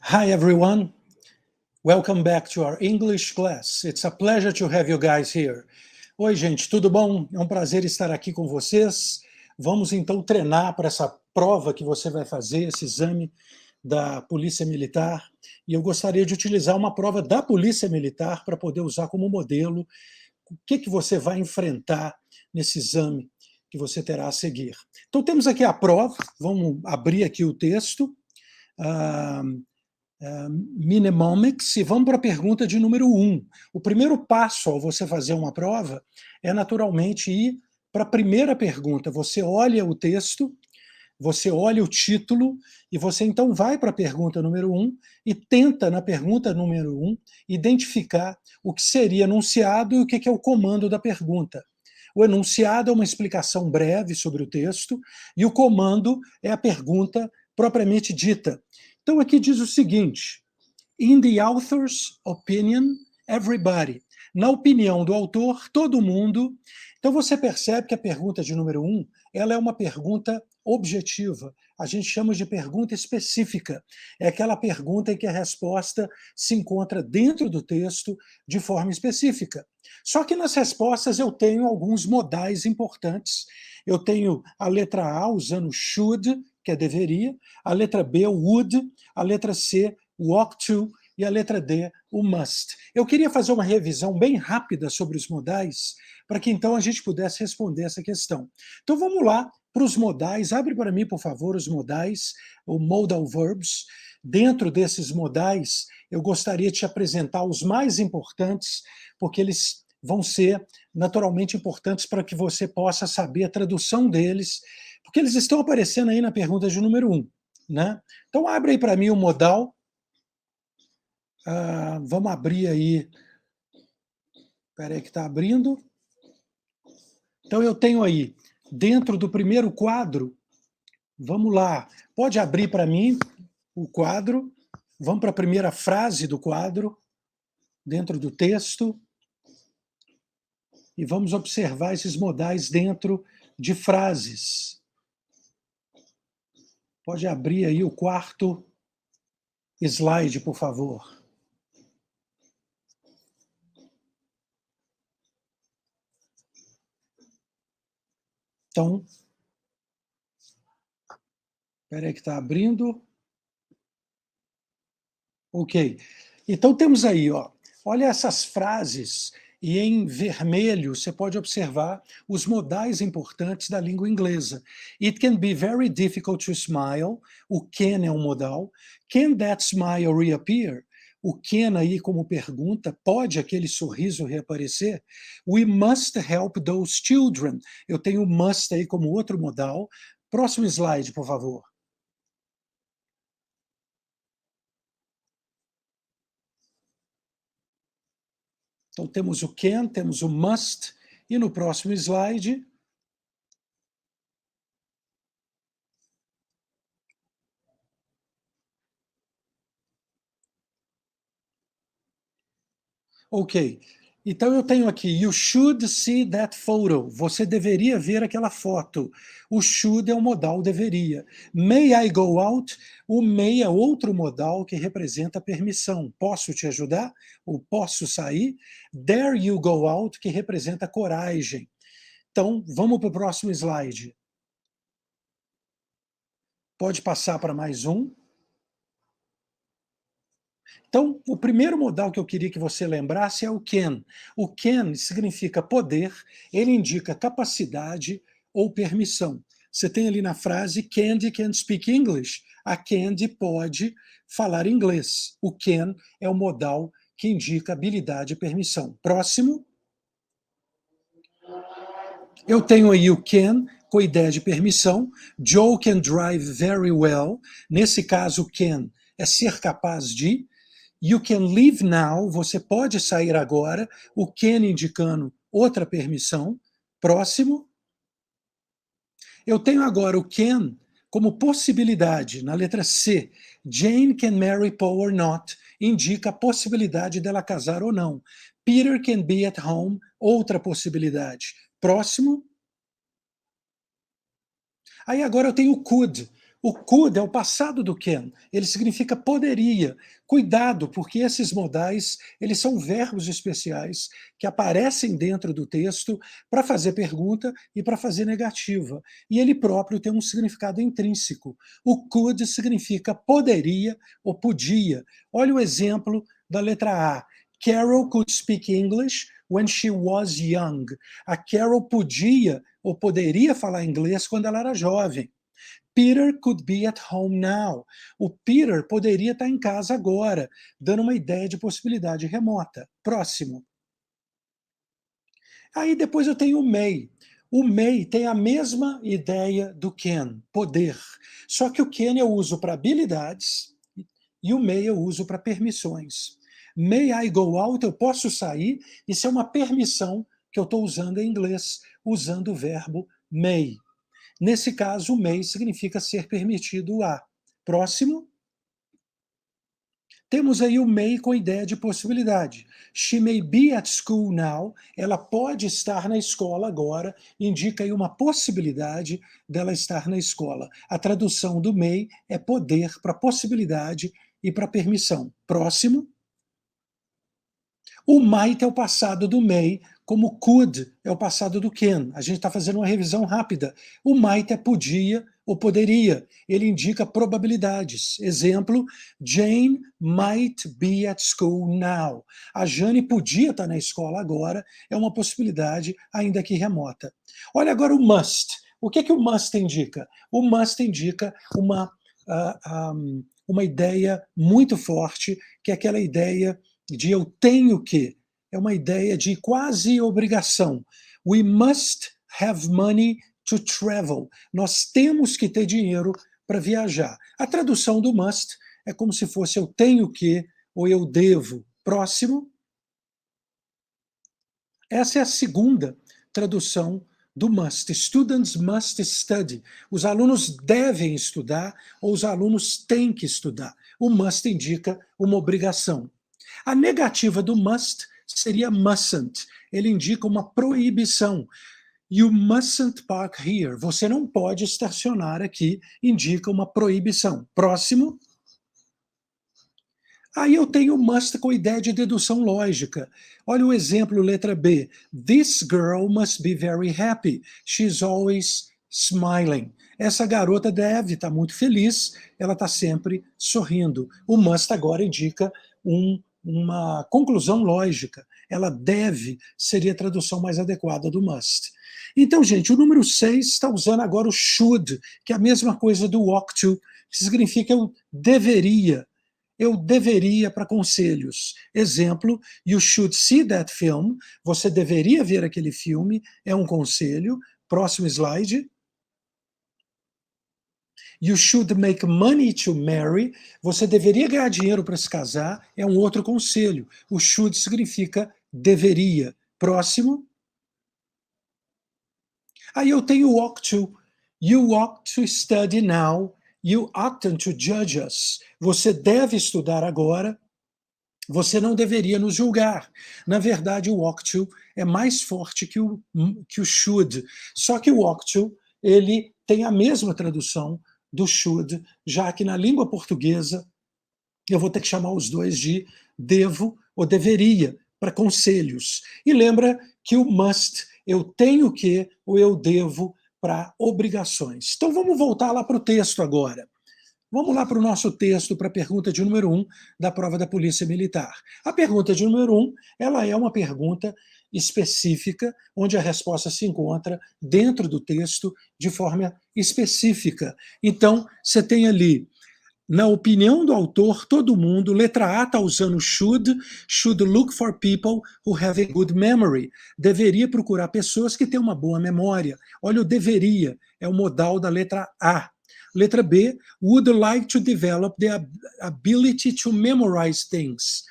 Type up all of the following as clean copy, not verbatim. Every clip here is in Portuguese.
Hi, everyone. Welcome back to our English class. It's a pleasure to have you guys here. Oi, gente, tudo bom? É um prazer estar aqui com vocês. Vamos então treinar para essa prova que você vai fazer, esse exame da Polícia Militar. E eu gostaria de utilizar uma prova da Polícia Militar para poder usar como modelo o que você vai enfrentar nesse exame que você terá a seguir. Então, temos aqui a prova. Vamos abrir aqui o texto. Mnemonics, e vamos para a pergunta de número 1. O primeiro passo ao você fazer uma prova é naturalmente ir para a primeira pergunta. Você olha o texto, você olha o título, e você então vai para a pergunta número 1 e tenta, na pergunta número 1, identificar o que seria enunciado e o que é o comando da pergunta. O enunciado é uma explicação breve sobre o texto, e o comando é a pergunta propriamente dita. Então aqui diz o seguinte: in the author's opinion, everybody. Na opinião do autor, todo mundo. Então você percebe que a pergunta de número 1, ela é uma pergunta objetiva. A gente chama de pergunta específica. É aquela pergunta em que a resposta se encontra dentro do texto de forma específica. Só que nas respostas eu tenho alguns modais importantes. Eu tenho a letra A usando should, que é deveria, a letra B, o would, a letra C, walk to, e a letra D, o must. Eu queria fazer uma revisão bem rápida sobre os modais, para que então a gente pudesse responder essa questão. Então vamos lá para os modais. Abre para mim, por favor, os modais, o modal verbs. Dentro desses modais, eu gostaria de te apresentar os mais importantes, porque eles vão ser naturalmente importantes para que você possa saber a tradução deles, porque eles estão aparecendo aí na pergunta de número 1. Né? Então abre aí para mim o modal. Vamos abrir aí. Espera aí que está abrindo. Então eu tenho aí, dentro do primeiro quadro, vamos lá, pode abrir para mim o quadro, vamos para a primeira frase do quadro, dentro do texto, e vamos observar esses modais dentro de frases. Pode abrir aí o quarto slide, por favor. Então, espera aí que está abrindo. Ok. Então temos aí, ó, olha essas frases, e em vermelho você pode observar os modais importantes da língua inglesa. It can be very difficult to smile. O can é um modal. Can that smile reappear? O can aí como pergunta, pode aquele sorriso reaparecer? We must help those children. Eu tenho must aí como outro modal. Próximo slide, por favor. Então temos o can, temos o must, e no próximo slide, ok. Então eu tenho aqui, you should see that photo. Você deveria ver aquela foto. O should é o modal deveria. May I go out? O may é outro modal que representa permissão. Posso te ajudar? Ou posso sair? Dare you go out, que representa coragem. Então, vamos para o próximo slide. Pode passar para mais um. Então, o primeiro modal que eu queria que você lembrasse é o can. O can significa poder, ele indica capacidade ou permissão. Você tem ali na frase, Candy can speak English. A Candy pode falar inglês. O can é o modal que indica habilidade e permissão. Próximo. Eu tenho aí o can com a ideia de permissão. Joe can drive very well. Nesse caso, can é ser capaz de. You can leave now, você pode sair agora. O can indicando outra permissão. Próximo. Eu tenho agora o can como possibilidade, na letra C. Jane can marry Paul or not. Indica a possibilidade dela casar ou não. Peter can be at home, outra possibilidade. Próximo. Aí agora eu tenho o could. O could é o passado do can, ele significa poderia. Cuidado, porque esses modais, eles são verbos especiais que aparecem dentro do texto para fazer pergunta e para fazer negativa. E ele próprio tem um significado intrínseco. O could significa poderia ou podia. Olha o exemplo da letra A. Carol could speak English when she was young. A Carol podia ou poderia falar inglês quando ela era jovem. Peter could be at home now. O Peter poderia estar em casa agora, dando uma ideia de possibilidade remota. Próximo. Aí depois eu tenho o may. O may tem a mesma ideia do can, poder. Só que o can eu uso para habilidades e o may eu uso para permissões. May I go out? Eu posso sair? Isso é uma permissão que eu estou usando em inglês, usando o verbo may. Nesse caso, o may significa ser permitido a. Próximo. Temos aí o may com ideia de possibilidade. She may be at school now. Ela pode estar na escola agora. Indica aí uma possibilidade dela estar na escola. A tradução do may é poder para possibilidade e para permissão. Próximo. O might é o passado do may, como could é o passado do can. A gente está fazendo uma revisão rápida. O might é podia ou poderia. Ele indica probabilidades. Exemplo, Jane might be at school now. A Jane podia estar na escola agora, é uma possibilidade, ainda que remota. Olha agora o must. O que o must indica? O must indica uma ideia muito forte, que é aquela ideia de eu tenho que, é uma ideia de quase obrigação. We must have money to travel. Nós temos que ter dinheiro para viajar. A tradução do must é como se fosse eu tenho que ou eu devo. Próximo. Essa é a segunda tradução do must. Students must study. Os alunos devem estudar ou os alunos têm que estudar. O must indica uma obrigação. A negativa do must seria mustn't. Ele indica uma proibição. You mustn't park here. Você não pode estacionar aqui. Indica uma proibição. Próximo. Aí eu tenho must com ideia de dedução lógica. Olha o exemplo, letra B. This girl must be very happy. She's always smiling. Essa garota deve estar muito feliz. Ela está sempre sorrindo. O must agora indica uma conclusão lógica. Ela deve seria a tradução mais adequada do must. Então, gente, o número 6 está usando agora o should, que é a mesma coisa do ought to, que significa eu deveria. Eu deveria para conselhos. Exemplo, you should see that film. Você deveria ver aquele filme. É um conselho. Próximo slide. You should make money to marry. Você deveria ganhar dinheiro para se casar. É um outro conselho. O should significa deveria. Próximo. Aí eu tenho o ought to. You ought to study now. You oughtn't to judge us. Você deve estudar agora. Você não deveria nos julgar. Na verdade, o ought to é mais forte que o should. Só que o ought to, ele tem a mesma tradução do should, já que na língua portuguesa eu vou ter que chamar os dois de devo ou deveria, para conselhos. E lembra que o must, eu tenho que ou eu devo, para obrigações. Então vamos voltar lá para o texto agora. Vamos lá para o nosso texto, para a pergunta de número 1 da prova da Polícia Militar. A pergunta de número 1, ela é uma pergunta específica, onde a resposta se encontra dentro do texto de forma específica. Então, você tem ali, na opinião do autor, todo mundo, letra A está usando should look for people who have a good memory. Deveria procurar pessoas que têm uma boa memória. Olha o deveria, é o modal da letra A. Letra B, would like to develop the ability to memorize things.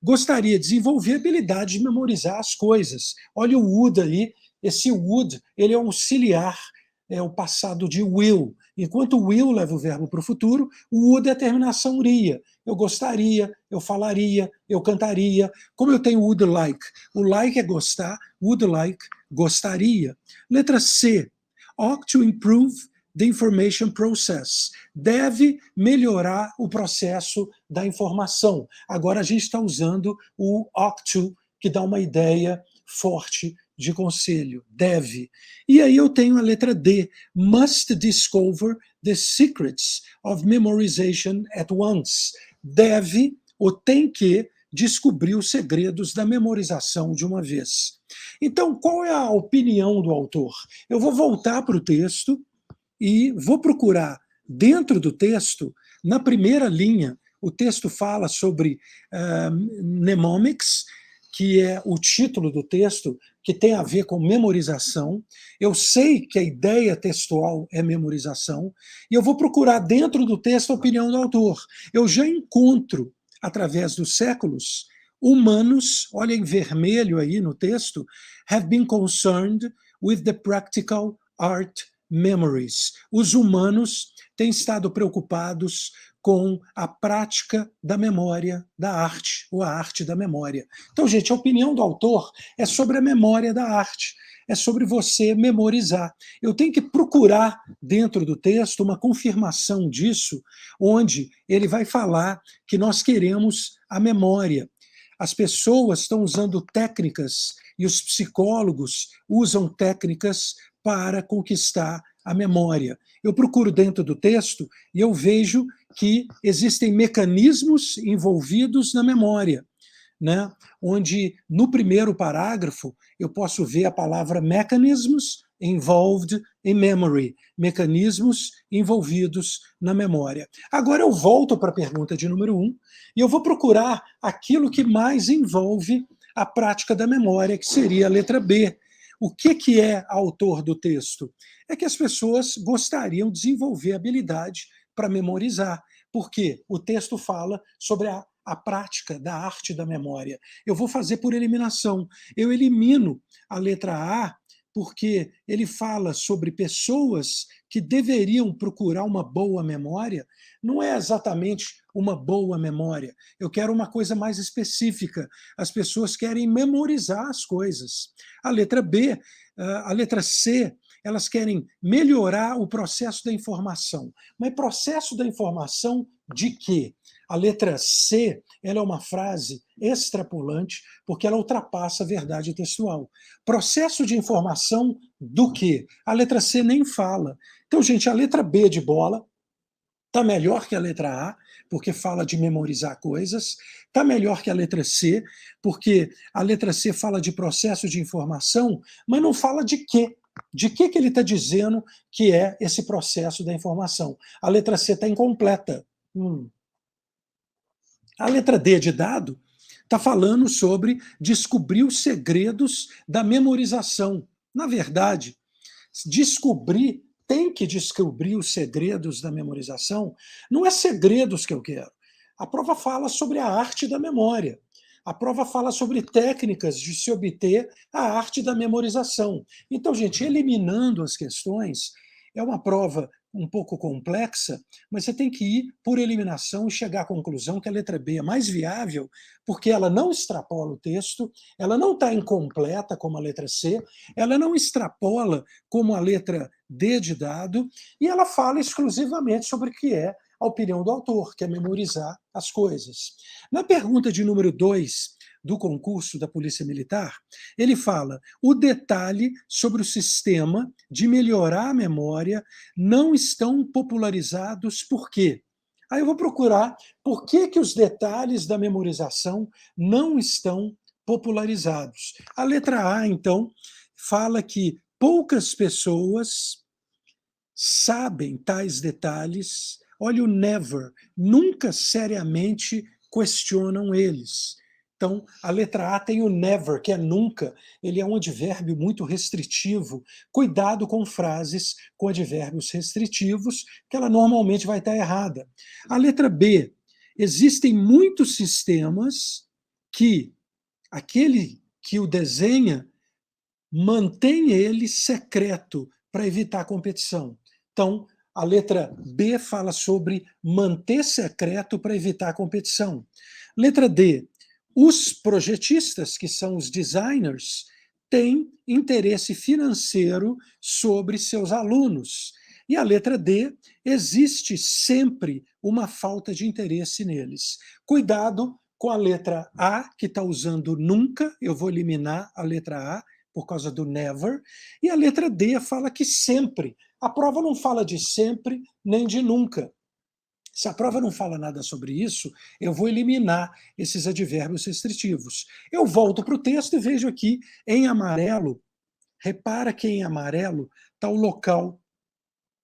Gostaria de desenvolver a habilidade de memorizar as coisas. Olha o would aí, esse would, ele é auxiliar, é o passado de will. Enquanto will leva o verbo para o futuro, o would é a terminação iria. Eu gostaria, eu falaria, eu cantaria. Como eu tenho would like? O like é gostar, would like, gostaria. Letra C, ought to improve the information process. Deve melhorar o processo da informação. Agora a gente está usando o ought to, que dá uma ideia forte de conselho. Deve. E aí eu tenho a letra D. Must discover the secrets of memorization at once. Deve ou tem que descobrir os segredos da memorização de uma vez. Então, qual é a opinião do autor? Eu vou voltar para o texto e vou procurar dentro do texto, na primeira linha, o texto fala sobre mnemonics, que é o título do texto, que tem a ver com memorização. Eu sei que a ideia textual é memorização, e eu vou procurar dentro do texto a opinião do autor. Eu já encontro, através dos séculos, humanos, olha em vermelho aí no texto, have been concerned with the practical art memories. Os humanos têm estado preocupados com a prática da memória da arte, ou a arte da memória. Então, gente, a opinião do autor é sobre a memória da arte, é sobre você memorizar. Eu tenho que procurar dentro do texto uma confirmação disso, onde ele vai falar que nós queremos a memória. As pessoas estão usando técnicas, e os psicólogos usam técnicas para conquistar a memória. Eu procuro dentro do texto e eu vejo que existem mecanismos envolvidos na memória, né? Onde no primeiro parágrafo eu posso ver a palavra mechanisms involved in memory, mecanismos envolvidos na memória. Agora eu volto para a pergunta de número 1 e eu vou procurar aquilo que mais envolve a prática da memória, que seria a letra B. O que é autor do texto? É que as pessoas gostariam de desenvolver habilidade para memorizar, porque o texto fala sobre a prática da arte da memória. Eu vou fazer por eliminação. Eu elimino a letra A porque ele fala sobre pessoas que deveriam procurar uma boa memória. Não é exatamente uma boa memória. Eu quero uma coisa mais específica. As pessoas querem memorizar as coisas. A letra B, a letra C, elas querem melhorar o processo da informação. Mas processo da informação de quê? A letra C, ela é uma frase extrapolante, porque ela ultrapassa a verdade textual. Processo de informação do quê? A letra C nem fala. Então, gente, a letra B de bola está melhor que a letra A, porque fala de memorizar coisas. Está melhor que a letra C, porque a letra C fala de processo de informação, mas não fala de quê. De que ele está dizendo que é esse processo da informação? A letra C está incompleta. A letra D de dado está falando sobre descobrir os segredos da memorização. Na verdade, tem que descobrir os segredos da memorização. Não é segredos que eu quero. A prova fala sobre a arte da memória. A prova fala sobre técnicas de se obter a arte da memorização. Então, gente, eliminando as questões, é uma prova um pouco complexa, mas você tem que ir por eliminação e chegar à conclusão que a letra B é mais viável, porque ela não extrapola o texto, ela não está incompleta como a letra C, ela não extrapola como a letra D de dado, e ela fala exclusivamente sobre o que é a opinião do autor, que é memorizar as coisas. Na pergunta de número 2 do concurso da Polícia Militar, ele fala: o detalhe sobre o sistema de melhorar a memória não estão popularizados por quê? Aí eu vou procurar por que os detalhes da memorização não estão popularizados. A letra A, então, fala que poucas pessoas sabem tais detalhes. Olha o never, nunca seriamente questionam eles. Então, a letra A tem o never, que é nunca. Ele é um advérbio muito restritivo. Cuidado com frases com advérbios restritivos, que ela normalmente vai estar errada. A letra B, existem muitos sistemas que aquele que o desenha mantém ele secreto para evitar a competição. Então, a letra B fala sobre manter secreto para evitar a competição. Letra D, os projetistas, que são os designers, têm interesse financeiro sobre seus alunos. E a letra D, existe sempre uma falta de interesse neles. Cuidado com a letra A, que está usando nunca, eu vou eliminar a letra A por causa do never, e a letra D fala que sempre. A prova não fala de sempre nem de nunca. Se a prova não fala nada sobre isso, eu vou eliminar esses advérbios restritivos. Eu volto para o texto e vejo aqui em amarelo, repara que em amarelo está o local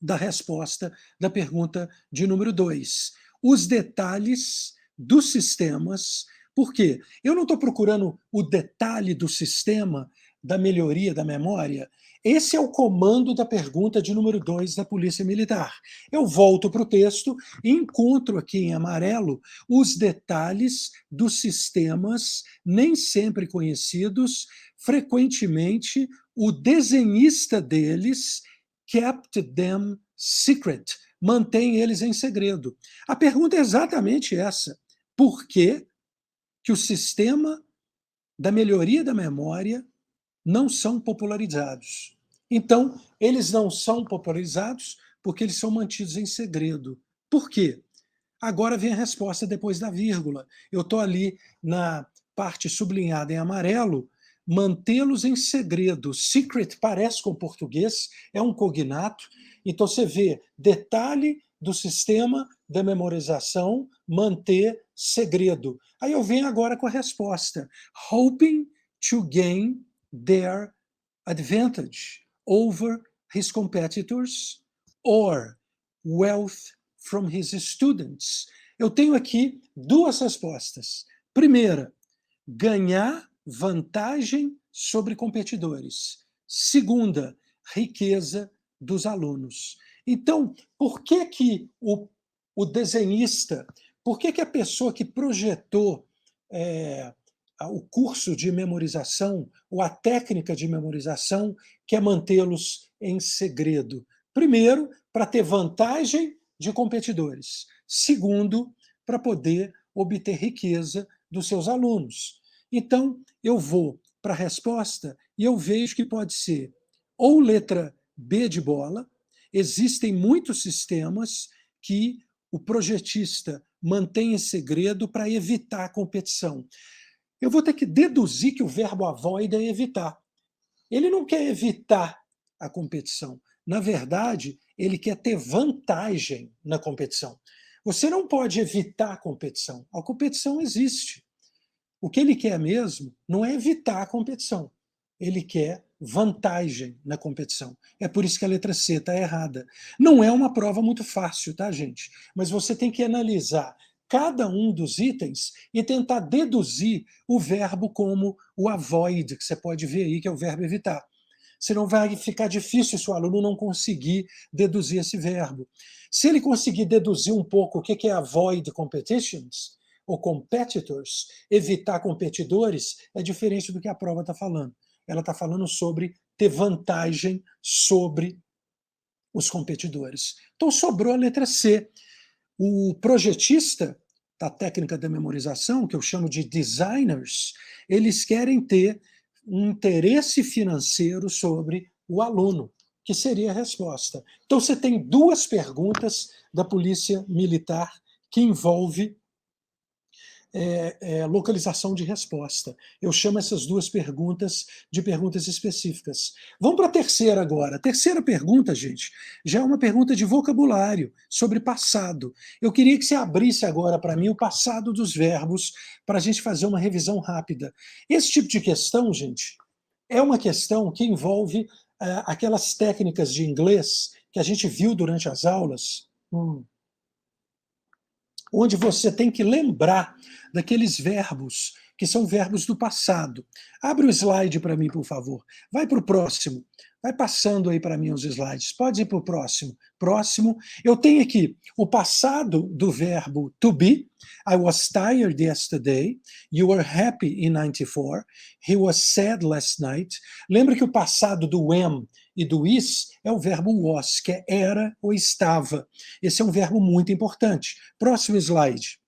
da resposta da pergunta de número 2. Os detalhes dos sistemas. Por quê? Eu não estou procurando o detalhe do sistema da melhoria da memória. Esse é o comando da pergunta de número 2 da Polícia Militar. Eu volto para o texto e encontro aqui em amarelo os detalhes dos sistemas nem sempre conhecidos, frequentemente o desenhista deles kept them secret, mantém eles em segredo. A pergunta é exatamente essa. Por que que o sistema da melhoria da memória não são popularizados? Então, eles não são popularizados porque eles são mantidos em segredo. Por quê? Agora vem a resposta depois da vírgula. Eu estou ali na parte sublinhada em amarelo, mantê-los em segredo. Secret parece com português, é um cognato. Então você vê detalhe do sistema da memorização, manter segredo. Aí eu venho agora com a resposta. Hoping to gain their advantage over his competitors or wealth from his students. Eu tenho aqui duas respostas. Primeira, ganhar vantagem sobre competidores. Segunda, riqueza dos alunos. Então, por que que o desenhista, por que que a pessoa que projetou o curso de memorização ou a técnica de memorização quer mantê-los em segredo? Primeiro, para ter vantagem de competidores. Segundo, para poder obter riqueza dos seus alunos. Então, eu vou para a resposta e eu vejo que pode ser ou letra B de bola. Existem muitos sistemas que o projetista mantém em segredo para evitar a competição. Eu vou ter que deduzir que o verbo avoid é evitar. Ele não quer evitar a competição. Na verdade, ele quer ter vantagem na competição. Você não pode evitar a competição. A competição existe. O que ele quer mesmo não é evitar a competição. Ele quer vantagem na competição. É por isso que a letra C está errada. Não é uma prova muito fácil, tá, gente? Mas você tem que analisar cada um dos itens e tentar deduzir o verbo como o avoid, que você pode ver aí, que é o verbo evitar. Senão vai ficar difícil se o aluno não conseguir deduzir esse verbo. Se ele conseguir deduzir um pouco o que é avoid competitions, ou competitors, evitar competidores, é diferente do que a prova está falando. Ela está falando sobre ter vantagem sobre os competidores. Então sobrou a letra C. O projetista da técnica da memorização, que eu chamo de designers, eles querem ter um interesse financeiro sobre o aluno, que seria a resposta. Então você tem duas perguntas da Polícia Militar que envolve localização de resposta. Eu chamo essas duas perguntas de perguntas específicas. Vamos para a terceira agora. A terceira pergunta, gente, já é uma pergunta de vocabulário, sobre passado. Eu queria que você abrisse agora para mim o passado dos verbos, para a gente fazer uma revisão rápida. Esse tipo de questão, gente, é uma questão que envolve aquelas técnicas de inglês que a gente viu durante as aulas, onde você tem que lembrar daqueles verbos que são verbos do passado. Abre o slide para mim, por favor. Vai para o próximo. Vai passando aí para mim os slides. Pode ir para o próximo. Próximo. Eu tenho aqui o passado do verbo to be. I was tired yesterday. You were happy in 94. He was sad last night. Lembra que o passado do am e do is é o verbo was, que é era ou estava. Esse é um verbo muito importante. Próximo slide.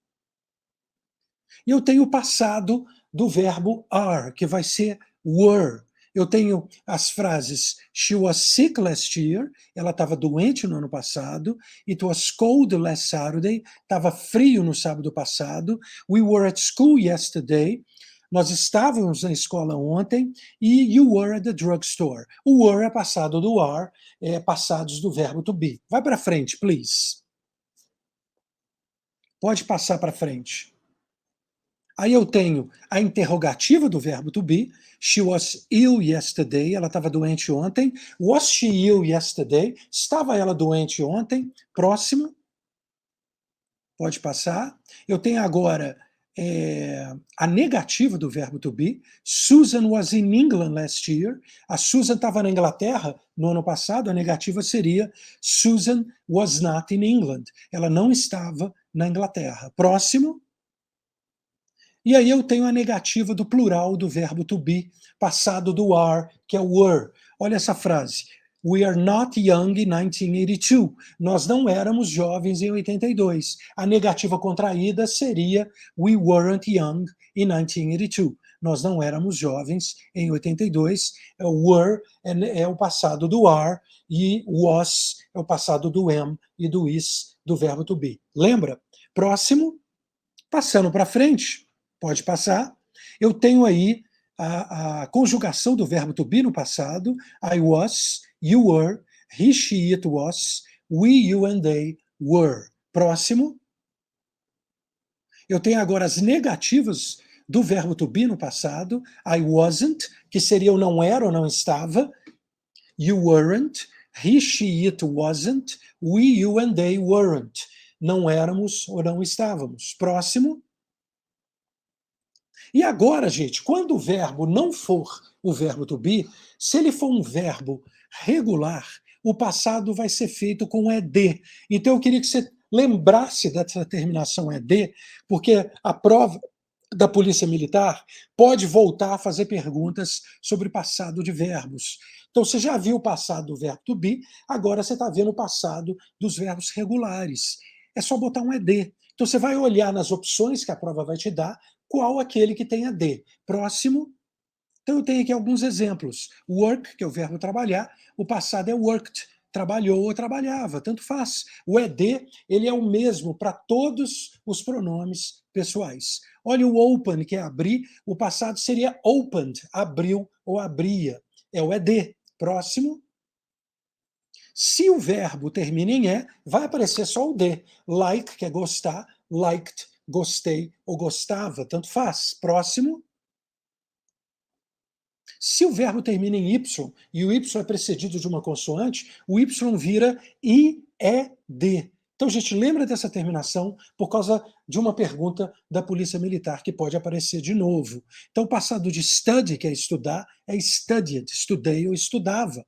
E eu tenho o passado do verbo are, que vai ser were. Eu tenho as frases she was sick last year, ela estava doente no ano passado. It was cold last Saturday, estava frio no sábado passado. We were at school yesterday, nós estávamos na escola ontem. E you were at the drugstore. O were é passado do are, é passados do verbo to be. Vai para frente, please. Pode passar para frente. Aí eu tenho a interrogativa do verbo to be. She was ill yesterday. Ela estava doente ontem. Was she ill yesterday? Estava ela doente ontem? Próximo. Pode passar. Eu tenho agora a negativa do verbo to be. Susan was in England last year. A Susan estava na Inglaterra no ano passado. A negativa seria Susan was not in England. Ela não estava na Inglaterra. Próximo. E aí eu tenho a negativa do plural do verbo to be, passado do are, que é o were. Olha essa frase. We are not young in 1982. Nós não éramos jovens em 82. A negativa contraída seria we weren't young in 1982. Nós não éramos jovens em 82. O were é o passado do are e was é o passado do am e do is do verbo to be. Lembra? Próximo. Passando para frente. Pode passar. Eu tenho aí a conjugação do verbo to be no passado. I was, you were, he, she, it was, we, you and they were. Próximo. Eu tenho agora as negativas do verbo to be no passado. I wasn't, que seria eu não era ou não estava. You weren't, he, she, it wasn't, we, you and they weren't. Não éramos ou não estávamos. Próximo. E agora, gente, quando o verbo não for o verbo to be, se ele for um verbo regular, o passado vai ser feito com ed. Então eu queria que você lembrasse dessa terminação ed, porque a prova da Polícia Militar pode voltar a fazer perguntas sobre passado de verbos. Então você já viu o passado do verbo to be, agora você está vendo o passado dos verbos regulares. É só botar um ed. Então você vai olhar nas opções que a prova vai te dar, qual aquele que tem ed. Próximo. Então eu tenho aqui alguns exemplos. Work, que é o verbo trabalhar, o passado é worked, trabalhou ou trabalhava, tanto faz. O ed, ele é o mesmo para todos os pronomes pessoais. Olha o open, que é abrir, o passado seria opened, abriu ou abria. É o ed. Próximo. Se o verbo termina em e, vai aparecer só o d. Like, que é gostar, liked, gostei ou gostava, tanto faz. Próximo. Se o verbo termina em y e o y é precedido de uma consoante, o y vira ied. Então, gente, lembra dessa terminação por causa de uma pergunta da Polícia Militar que pode aparecer de novo. Então, o passado de study, que é estudar, é studied, estudei ou estudava.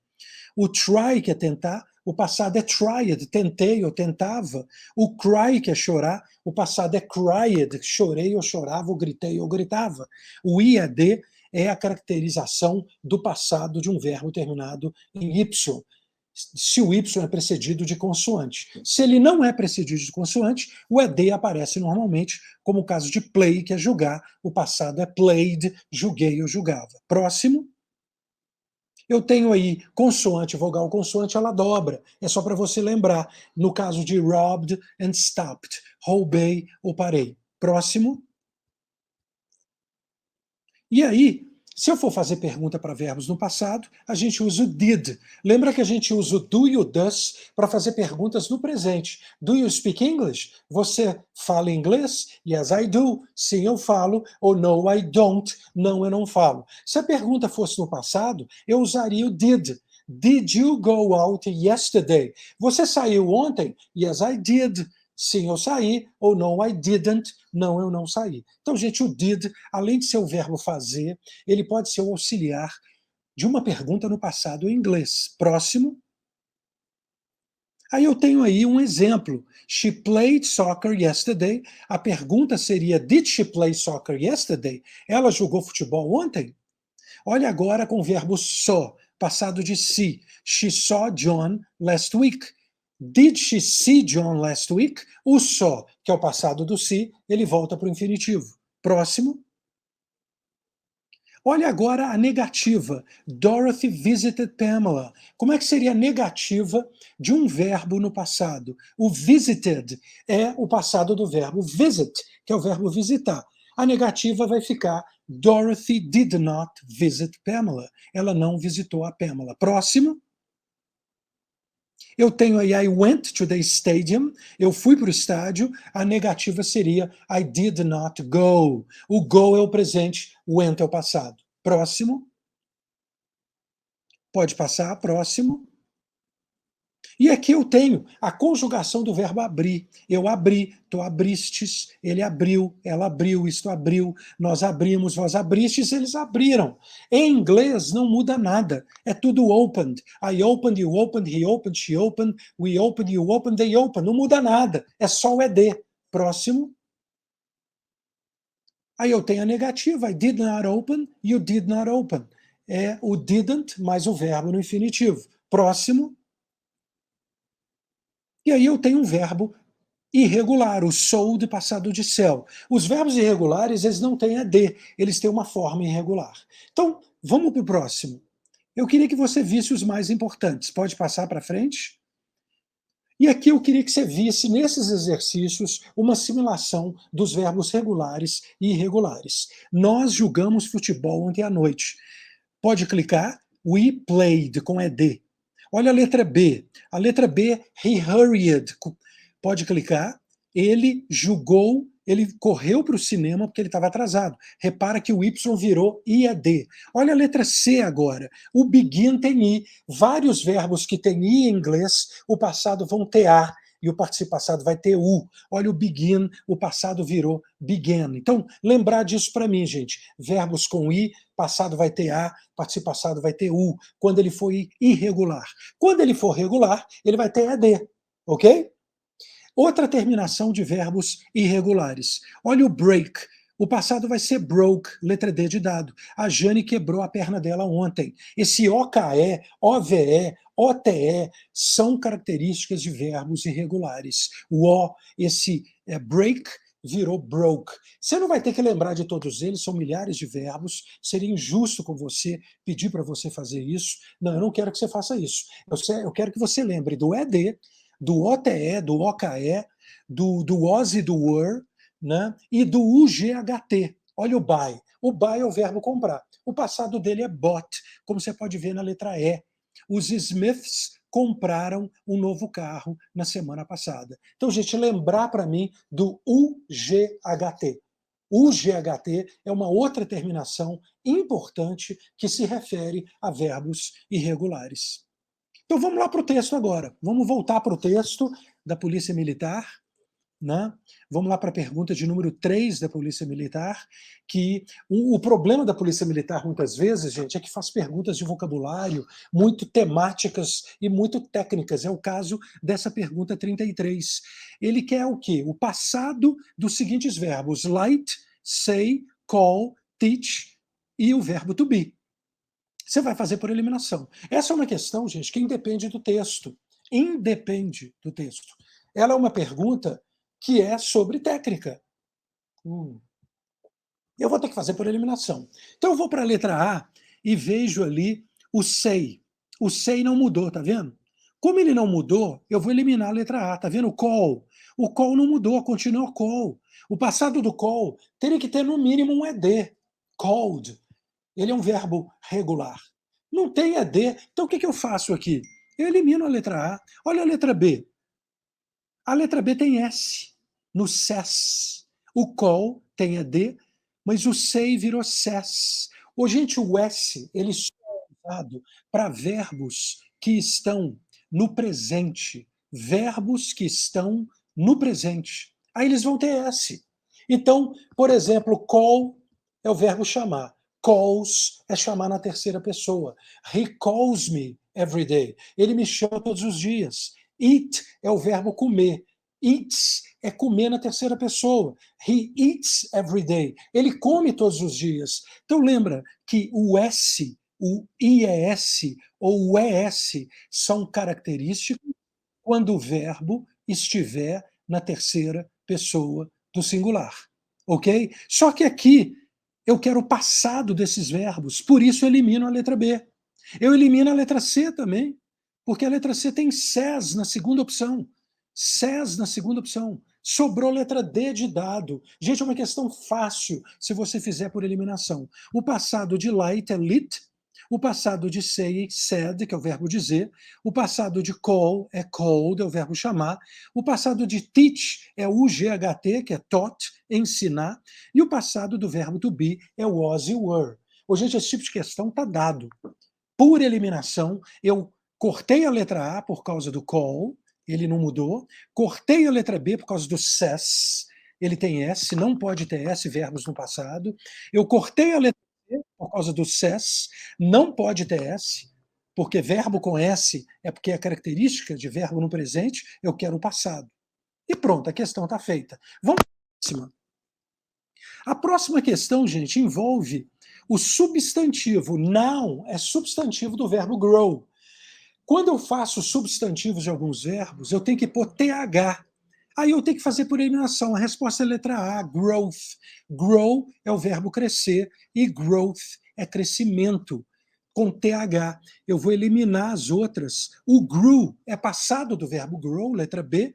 O try, que é tentar, o passado é tried, tentei ou tentava. O cry, que é chorar, o passado é cried, chorei ou chorava, ou gritei ou gritava. O ied é a caracterização do passado de um verbo terminado em y, se o y é precedido de consoante. Se ele não é precedido de consoante, o ed aparece normalmente, como o caso de play, que é julgar, o passado é played, julguei ou julgava. Próximo. Eu tenho aí consoante, vogal, consoante, ela dobra. É só para você lembrar. No caso de robbed and stopped. Roubei ou parei. Próximo. E aí, se eu for fazer pergunta para verbos no passado, a gente usa o did. Lembra que a gente usa o do e o does para fazer perguntas no presente. Do you speak English? Você fala inglês? Yes, I do. Sim, eu falo. Ou no, I don't. Não, eu não falo. Se a pergunta fosse no passado, eu usaria o did. Did you go out yesterday? Você saiu ontem? Yes, I did. Sim, eu saí, ou no, I didn't, não, eu não saí. Então, gente, o did, além de ser o verbo fazer, ele pode ser o auxiliar de uma pergunta no passado em inglês. Próximo. Aí eu tenho aí um exemplo. She played soccer yesterday. A pergunta seria, did she play soccer yesterday? Ela jogou futebol ontem? Olha agora com o verbo saw, passado de see. She saw John last week. Did she see John last week? O saw, que é o passado do see, ele volta para o infinitivo. Próximo. Olha agora a negativa. Dorothy visited Pamela. Como é que seria a negativa de um verbo no passado? O visited é o passado do verbo visit, que é o verbo visitar. A negativa vai ficar Dorothy did not visit Pamela. Ela não visitou a Pamela. Próximo. Eu tenho aí I went to the stadium, eu fui para o estádio, a negativa seria I did not go. O go é o presente, went é o passado. Próximo. Pode passar, próximo. E aqui eu tenho a conjugação do verbo abrir. Eu abri, tu abristes, ele abriu, ela abriu, isto abriu, nós abrimos, vós abristes, eles abriram. Em inglês não muda nada, é tudo opened. I opened, you opened, he opened, she opened, we opened, you opened, they opened. Não muda nada, é só o ED. Próximo. Aí eu tenho a negativa, I did not open, you did not open. É o didn't mais o verbo no infinitivo. Próximo. E aí eu tenho um verbo irregular, o sou de passado de céu. Os verbos irregulares, eles não têm AD, eles têm uma forma irregular. Então, vamos para o próximo. Eu queria que você visse os mais importantes. Pode passar para frente? E aqui eu queria que você visse, nesses exercícios, uma simulação dos verbos regulares e irregulares. Nós jogamos futebol ontem à noite. Pode clicar. We played, com ED. Olha a letra B. A letra B, he hurried. Pode clicar. Ele julgou, ele correu para o cinema porque ele estava atrasado. Repara que o Y virou IAD. Olha a letra C agora. O begin tem I. Vários verbos que têm I em inglês, o passado vão ter A e o participio passado vai ter U. Olha o begin, o passado virou began. Então, lembrar disso para mim, gente. Verbos com I, passado vai ter A, participio passado vai ter U, quando ele for irregular. Quando ele for regular, ele vai ter ED, ok? Outra terminação de verbos irregulares. Olha o break. O passado vai ser broke, letra D de dado. A Jane quebrou a perna dela ontem. Esse OKE, OVE, OTE são características de verbos irregulares. O O, esse break, virou broke. Você não vai ter que lembrar de todos eles, são milhares de verbos. Seria injusto com você pedir para você fazer isso. Não, eu não quero que você faça isso. Eu quero que você lembre do ED, do OTE, do OKE, do OS e do WER, né? E do UGHT. Olha o buy. O buy é o verbo comprar. O passado dele é bought, como você pode ver na letra E. Os Smiths compraram um novo carro na semana passada. Então, gente, lembrar para mim do UGHT. UGHT é uma outra terminação importante que se refere a verbos irregulares. Então vamos lá para o texto agora. Vamos voltar para o texto da Polícia Militar. Né? Vamos lá para a pergunta de número 3 da Polícia Militar, que o problema da Polícia Militar, muitas vezes, gente, é que faz perguntas de vocabulário muito temáticas e muito técnicas. É o caso dessa pergunta 33. Ele quer o quê? O passado dos seguintes verbos: light, say, call, teach e o verbo to be. Você vai fazer por eliminação. Essa é uma questão, gente, que independe do texto. Independe do texto. Ela é uma pergunta que é sobre técnica. Eu vou ter que fazer por eliminação. Então eu vou para a letra A e vejo ali o sei. O sei não mudou, tá vendo? Como ele não mudou, eu vou eliminar a letra A, tá vendo? O call. O call não mudou, continua call. O passado do call teria que ter no mínimo um ED. Called. Ele é um verbo regular. Não tem ED, então o que eu faço aqui? Eu elimino a letra A. Olha a letra B. A letra B tem S no SES. O call tem ED, mas o sei virou SES. Ô, gente, o S ele só é usado para verbos que estão no presente. Verbos que estão no presente. Aí eles vão ter S. Então, por exemplo, call é o verbo chamar. Calls é chamar na terceira pessoa. He calls me every day. Ele me chama todos os dias. Eat é o verbo comer. Eats é comer na terceira pessoa. He eats every day. Ele come todos os dias. Então lembra que o S, o IES ou o ES são característicos quando o verbo estiver na terceira pessoa do singular. Ok? Só que aqui Eu quero o passado desses verbos, por isso eu elimino a letra B. Eu elimino a letra C também, porque a letra C tem ses na segunda opção. Ses na segunda opção. Sobrou letra D de dado. Gente, é uma questão fácil se você fizer por eliminação. O passado de light é lit, o passado de say, said, que é o verbo dizer, o passado de call é called, é o verbo chamar, o passado de teach é UGHT, que é taught, ensinar, e o passado do verbo to be é was e were. Ô, gente, esse tipo de questão está dado. Por eliminação, eu cortei a letra A por causa do call, ele não mudou, cortei a letra B por causa do says, ele tem S, não pode ter S, verbos no passado, eu cortei a letra B por causa do says, não pode ter S, porque verbo com S é porque é característica de verbo no presente, eu quero o passado. E pronto, a questão está feita. Vamos para a próxima. A próxima questão, gente, envolve o substantivo. Noun é substantivo do verbo grow. Quando eu faço substantivos de alguns verbos, eu tenho que pôr TH. Aí eu tenho que fazer por eliminação. A resposta é a letra A, growth. Grow é o verbo crescer e growth é crescimento, com TH. Eu vou eliminar as outras. O grew é passado do verbo grow, letra B.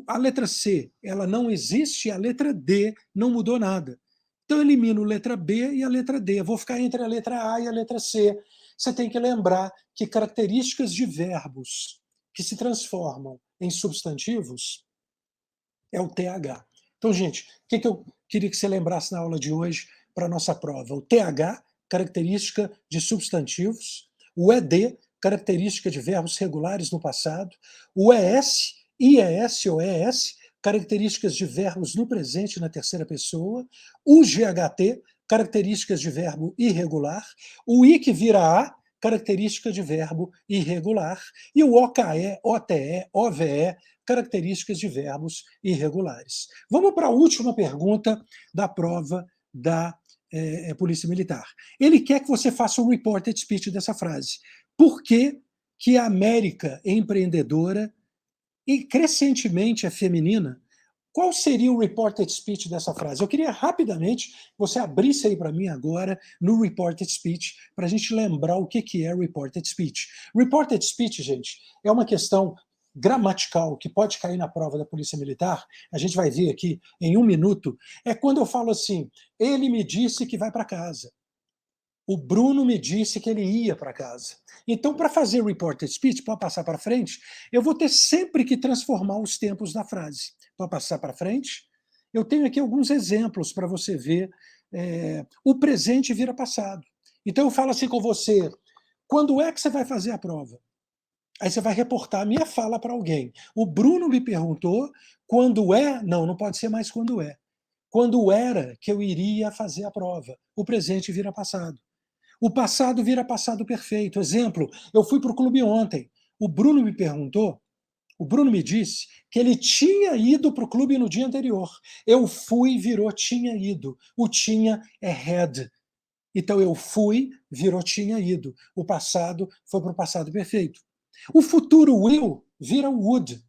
A letra C, ela não existe, a letra D não mudou nada. Então eu elimino a letra B e a letra D. Eu vou ficar entre a letra A e a letra C. Você tem que lembrar que características de verbos que se transformam em substantivos é o TH. Então, gente, o que eu queria que você lembrasse na aula de hoje para a nossa prova? O TH, característica de substantivos. O ED, característica de verbos regulares no passado. O ES, IES ou ES, características de verbos no presente na terceira pessoa. O GHT, características de verbo irregular. O I que vira A, característica de verbo irregular. E o OKE, OTE, OVE, características de verbos irregulares. Vamos para a última pergunta da prova da Polícia Militar. Ele quer que você faça um reported speech dessa frase. Por que que a América é empreendedora e crescentemente é feminina? Qual seria o reported speech dessa frase? Eu queria rapidamente que você abrisse aí para mim agora no reported speech, para a gente lembrar o que é reported speech. Reported speech, gente, é uma questão gramatical que pode cair na prova da Polícia Militar, a gente vai ver aqui em 1 minuto, é quando eu falo assim, ele me disse que vai para casa. O Bruno me disse que ele ia para casa. Então, para fazer reported speech, para passar para frente, eu vou ter sempre que transformar os tempos da frase. Para passar para frente, eu tenho aqui alguns exemplos para você ver. O presente vira passado. Então, eu falo assim com você, quando é que você vai fazer a prova? Aí você vai reportar a minha fala para alguém. O Bruno me perguntou quando é... Não pode ser mais quando é. Quando era que eu iria fazer a prova? O presente vira passado. O passado vira passado perfeito. Exemplo, eu fui para o clube ontem. O Bruno me perguntou, o Bruno me disse que ele tinha ido para o clube no dia anterior. Eu fui, virou tinha ido. O tinha é had. Então eu fui, virou tinha ido. O passado foi para o passado perfeito. O futuro will vira would.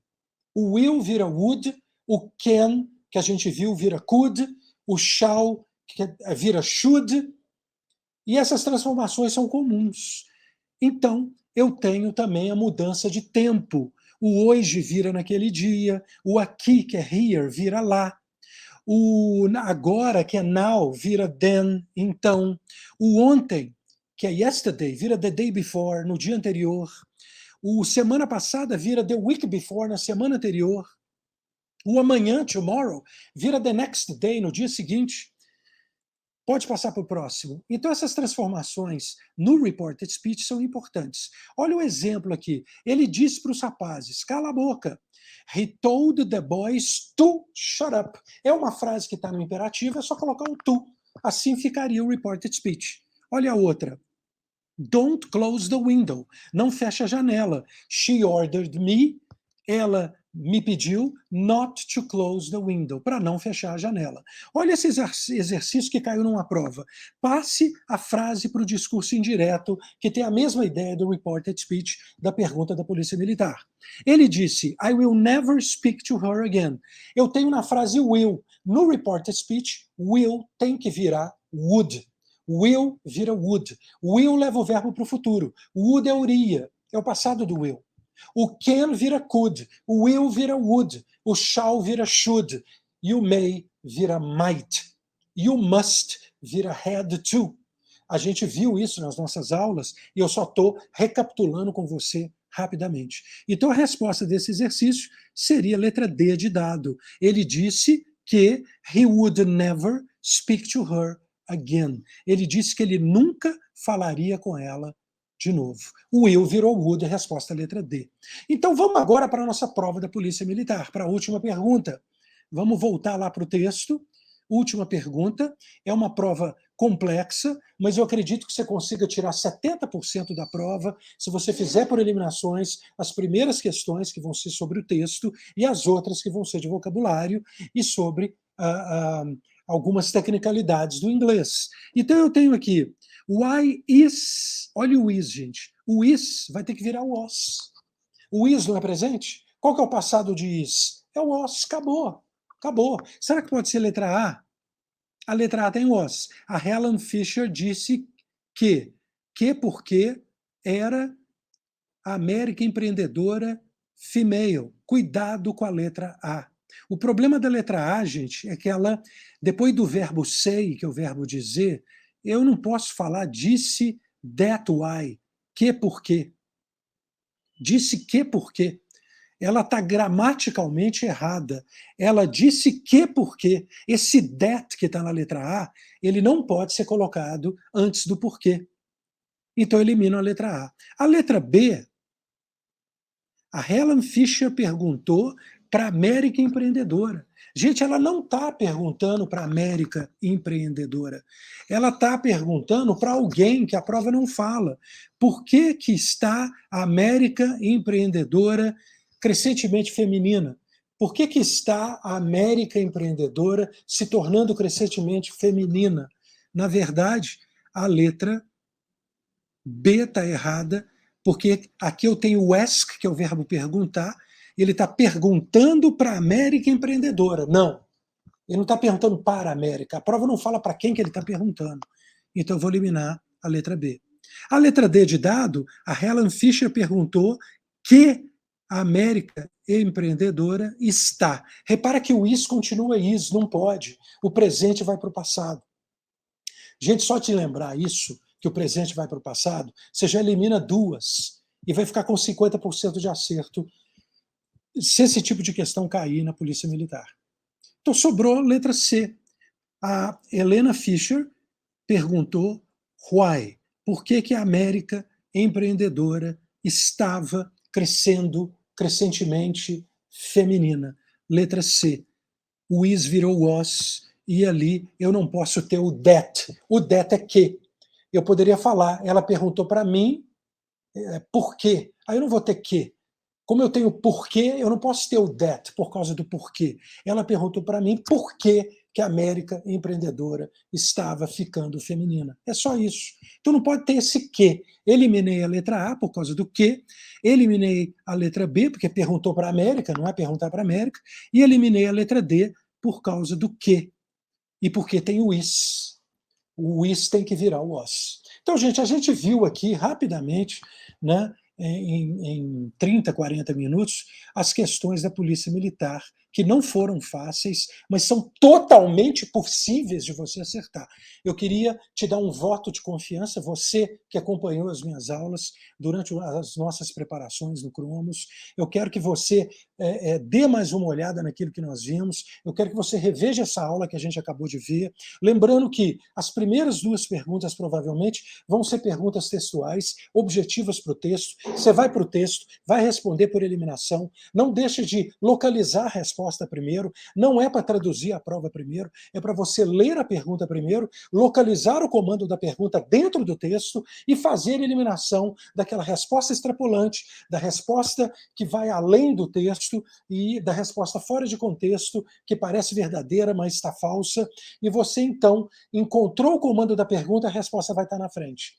O will vira would. O can, que a gente viu, vira could. O shall, que vira should. E essas transformações são comuns. Então, eu tenho também a mudança de tempo. O hoje vira naquele dia, o aqui, que é here, vira lá. O agora, que é now, vira then, então. O ontem, que é yesterday, vira the day before, no dia anterior. O semana passada vira the week before, na semana anterior. O amanhã, tomorrow, vira the next day, no dia seguinte. Pode passar para o próximo. Então, essas transformações no reported speech são importantes. Olha o exemplo aqui. Ele disse para os rapazes, cala a boca. He told the boys to shut up. É uma frase que está no imperativo, é só colocar o to. Assim ficaria o reported speech. Olha a outra. Don't close the window. Não feche a janela. She ordered me. Ela me pediu not to close the window, para não fechar a janela. Olha esse exercício que caiu numa prova. Passe a frase para o discurso indireto, que tem a mesma ideia do reported speech da pergunta da Polícia Militar. Ele disse, I will never speak to her again. Eu tenho na frase will. No reported speech, will tem que virar would. Will vira would. Will leva o verbo para o futuro. Would é uria, é o passado do will. O can vira could. O will vira would. O shall vira should. E o may vira might. E o must vira had to. A gente viu isso nas nossas aulas e eu só estou recapitulando com você rapidamente. Então a resposta desse exercício seria a letra D de dado. Ele disse que he would never speak to her again. Ele disse que ele nunca falaria com ela de novo. O will virou would, a resposta é a letra D. Então vamos agora para a nossa prova da Polícia Militar, para a última pergunta. Vamos voltar lá para o texto. Última pergunta. É uma prova complexa, mas eu acredito que você consiga tirar 70% da prova se você fizer por eliminações as primeiras questões que vão ser sobre o texto e as outras que vão ser de vocabulário e sobre algumas tecnicalidades do inglês. Então eu tenho aqui why is, olha o is, gente. O is vai ter que virar o was. O is não é presente? Qual que é o passado de is? É o was, acabou. Acabou. Será que pode ser letra A? A letra A tem was. A Helen Fisher disse que porque era a América empreendedora female. Cuidado com a letra A. O problema da letra A, gente, é que ela, depois do verbo say, que é o verbo dizer, eu não posso falar disse that why, que porque. Disse que porque. Ela está gramaticalmente errada. Ela disse que porque. Esse that que está na letra A, ele não pode ser colocado antes do porquê. Então elimino a letra A. A letra B, a Helen Fisher perguntou para a América Empreendedora. Gente, ela não está perguntando para a América Empreendedora. Ela está perguntando para alguém que a prova não fala. Por que está a América Empreendedora crescentemente feminina? Por que está a América Empreendedora se tornando crescentemente feminina? Na verdade, a letra B está errada, porque aqui eu tenho o ask, que é o verbo perguntar, ele está perguntando para a América Empreendedora. Não, ele não está perguntando para a América. A prova não fala para quem que ele está perguntando. Então eu vou eliminar a letra B. A letra D de dado, a Helen Fisher perguntou que a América Empreendedora está. Repara que o is continua is, não pode. O presente vai para o passado. Gente, só te lembrar isso, que o presente vai para o passado, você já elimina duas e vai ficar com 50% de acerto se esse tipo de questão cair na Polícia Militar. Então sobrou letra C. A Helena Fisher perguntou why, por que a América Empreendedora estava crescendo crescentemente feminina. Letra C. O is virou was e ali eu não posso ter o that. O that é que. Eu poderia falar, ela perguntou para mim por quê. Aí eu não vou ter que. Como eu tenho porquê, eu não posso ter o that por causa do porquê. Ela perguntou para mim por que a América Empreendedora estava ficando feminina. É só isso. Então não pode ter esse que. Eliminei a letra A por causa do que, eliminei a letra B, porque perguntou para a América, não é perguntar para a América, e eliminei a letra D por causa do que. E porque tem o is. O is tem que virar o was. Então, gente, a gente viu aqui rapidamente, né, em 30, 40 minutos, as questões da Polícia Militar, que não foram fáceis, mas são totalmente possíveis de você acertar. Eu queria te dar um voto de confiança, você que acompanhou as minhas aulas durante as nossas preparações no Cromos. Eu quero que você dê mais uma olhada naquilo que nós vimos, eu quero que você reveja essa aula que a gente acabou de ver, lembrando que as primeiras duas perguntas provavelmente vão ser perguntas textuais, objetivas para o texto. Você vai para o texto, vai responder por eliminação, não deixa de localizar a resposta primeiro, não é para traduzir a prova primeiro, é para você ler a pergunta primeiro, localizar o comando da pergunta dentro do texto e fazer a eliminação daquela resposta extrapolante, da resposta que vai além do texto e da resposta fora de contexto, que parece verdadeira, mas está falsa, e você então encontrou o comando da pergunta, a resposta vai estar na frente.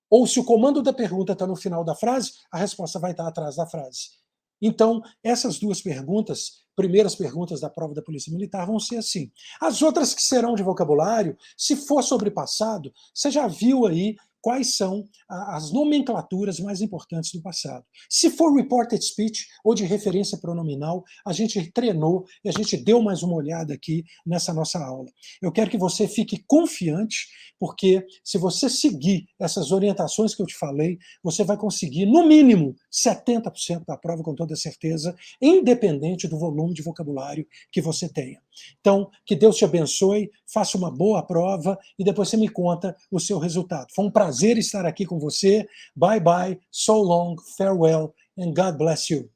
Ou se o comando da pergunta está no final da frase, a resposta vai estar atrás da frase. Então, essas duas perguntas, primeiras perguntas da prova da Polícia Militar, vão ser assim. As outras que serão de vocabulário, se for sobre passado, você já viu aí quais são as nomenclaturas mais importantes do passado. Se for reported speech ou de referência pronominal, a gente treinou e a gente deu mais uma olhada aqui nessa nossa aula. Eu quero que você fique confiante, porque se você seguir essas orientações que eu te falei, você vai conseguir, no mínimo, 70% da prova, com toda certeza, independente do volume de vocabulário que você tenha. Então, que Deus te abençoe, faça uma boa prova e depois você me conta o seu resultado. Foi um prazer estar aqui com você. Bye bye, so long, farewell, and God bless you.